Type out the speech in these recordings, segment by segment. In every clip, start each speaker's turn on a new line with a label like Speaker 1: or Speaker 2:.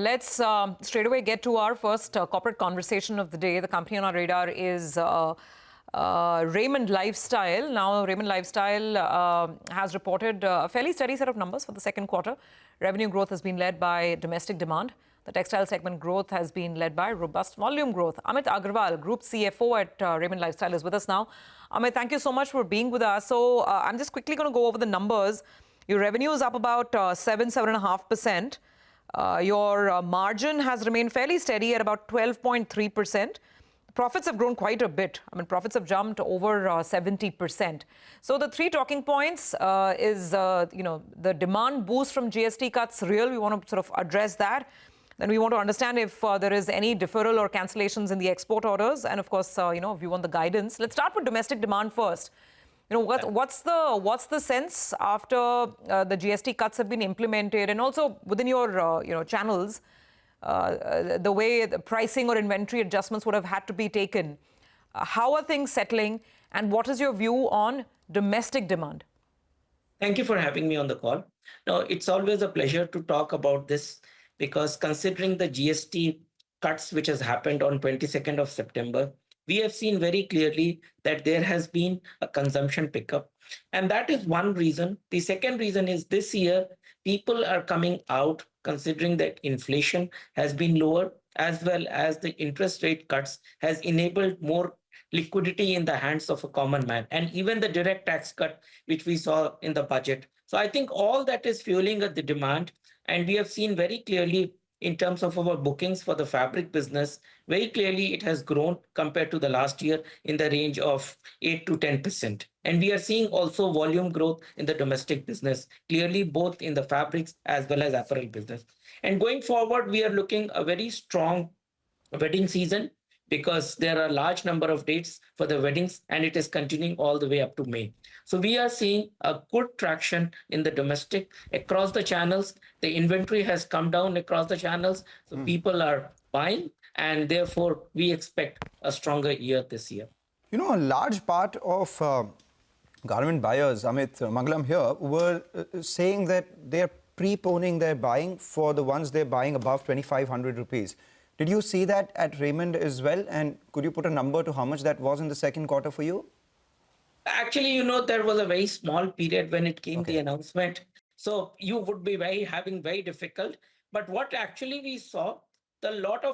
Speaker 1: Let's straight away get to our first corporate conversation of the day. The company on our radar is Raymond Lifestyle. Now, Raymond Lifestyle has reported a fairly steady set of numbers for the second quarter. Revenue growth has been led by domestic demand. The textile segment growth has been led by robust volume growth. Amit Agarwal, Group CFO at Raymond Lifestyle, is with us now. Amit, thank you so much for being with us. So I'm just quickly going to go over the numbers. Your revenue is up about 7.5%. Your margin has remained fairly steady at about 12.3%. Profits have grown quite a bit. I mean, profits have jumped over 70%. So the three talking points is, the demand boost from GST cuts real. We want to sort of address that. Then we want to understand if there is any deferral or cancellations in the export orders. And of course, view on the guidance. Let's start with domestic demand first. What's the sense after the GST cuts have been implemented, and also within your channels, the way the pricing or inventory adjustments would have had to be taken? How are things settling, and what is your view on domestic demand?
Speaker 2: Thank you for having me on the call. Now, it's always a pleasure to talk about this because considering the GST cuts which has happened on 22nd of September, we have seen very clearly that there has been a consumption pickup. And that is one reason. The second reason is this year, people are coming out considering that inflation has been lower, as well as the interest rate cuts has enabled more liquidity in the hands of a common man, and even the direct tax cut, which we saw in the budget. So I think all that is fueling the demand. And we have seen very clearly in terms of our bookings for the fabric business, very clearly it has grown compared to the last year in the range of 8 to 10%. And we are seeing also volume growth in the domestic business, clearly both in the fabrics as well as apparel business. And going forward, we are looking a very strong wedding season because there are a large number of dates for the weddings, and it is continuing all the way up to May. So we are seeing a good traction in the domestic across the channels. The inventory has come down across the channels, so people are buying, and therefore we expect a stronger year this year.
Speaker 3: A large part of garment buyers, Amit, Mangalam here, were saying that they're preponing their buying for the ones they're buying above 2,500 rupees. Did you see that at Raymond as well? And could you put a number to how much that was in the second quarter for you?
Speaker 2: Actually, there was a very small period when it came the announcement. So you would be having very difficult. But what actually we saw,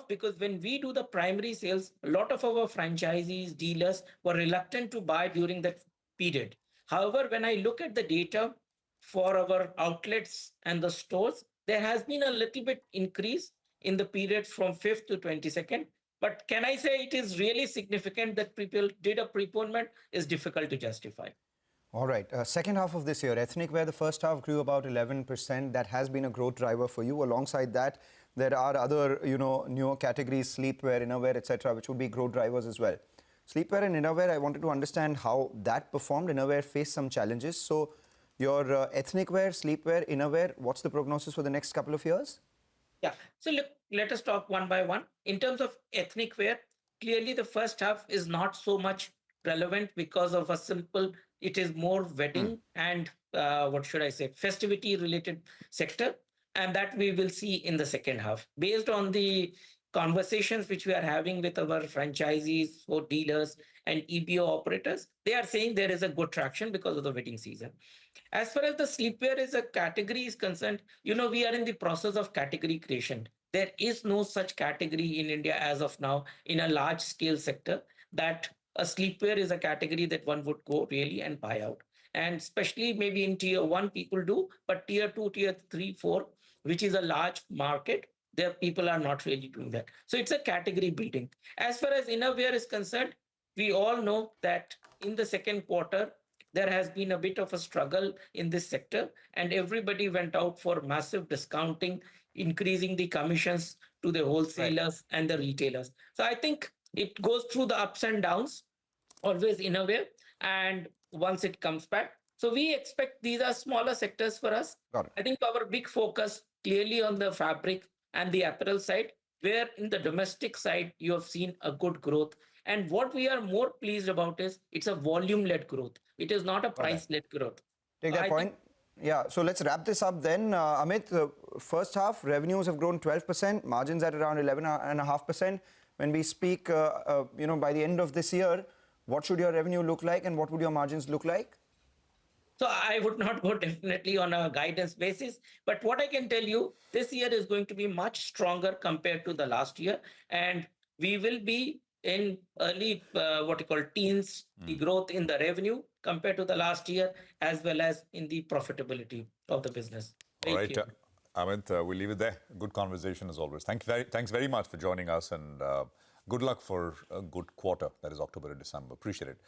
Speaker 2: because when we do the primary sales, a lot of our franchisees, dealers were reluctant to buy during that period. However, when I look at the data for our outlets and the stores, there has been a little bit increase in the period from 5th to 22nd. But can I say it is really significant that people did a preponement is difficult to justify.
Speaker 3: All right. Second half of this year, ethnic wear, the first half grew about 11%. That has been a growth driver for you. Alongside that, there are other, newer categories, sleepwear, innerwear, etc., which would be growth drivers as well. Sleepwear and innerwear, I wanted to understand how that performed. Innerwear faced some challenges. So your ethnic wear, sleepwear, innerwear, what's the prognosis for the next couple of years?
Speaker 2: Yeah. So look, let us talk one by one. In terms of ethnic wear, clearly the first half is not so much relevant because of it is more wedding and festivity related sector. And that we will see in the second half. Based on the conversations which we are having with our franchisees or dealers and EBO operators, they are saying there is a good traction because of the wedding season. As far as the sleepwear as a category is concerned, we are in the process of category creation. There is no such category in India as of now in a large scale sector that a sleepwear is a category that one would go really and buy out. And especially maybe in tier 1 people do, but tier 2, tier 3, 4, which is a large market, there people are not really doing that. So it's a category building. As far as innerwear is concerned, we all know that in the second quarter, there has been a bit of a struggle in this sector, and everybody went out for massive discounting, increasing the commissions to the wholesalers and the retailers. So I think it goes through the ups and downs, always innerwear, and once it comes back. So we expect these are smaller sectors for us. I think our big focus clearly on the fabric and the apparel side, where in the domestic side, you have seen a good growth. And what we are more pleased about is it's a volume-led growth. It is not a price-led growth.
Speaker 3: Take that point. Yeah, so let's wrap this up then. Amit, first half revenues have grown 12%, margins at around 11.5%. When we speak, by the end of this year, what should your revenue look like and what would your margins look like?
Speaker 2: So I would not go definitely on a guidance basis, but what I can tell you, this year is going to be much stronger compared to the last year, and we will be in early what you call teens, the growth in the revenue compared to the last year, as well as in the profitability of the business.
Speaker 4: All right,
Speaker 2: clearly.
Speaker 4: Amit, we'll leave it there. Good conversation as always. Thanks very much for joining us, and good luck for a good quarter, that is October to December. Appreciate it.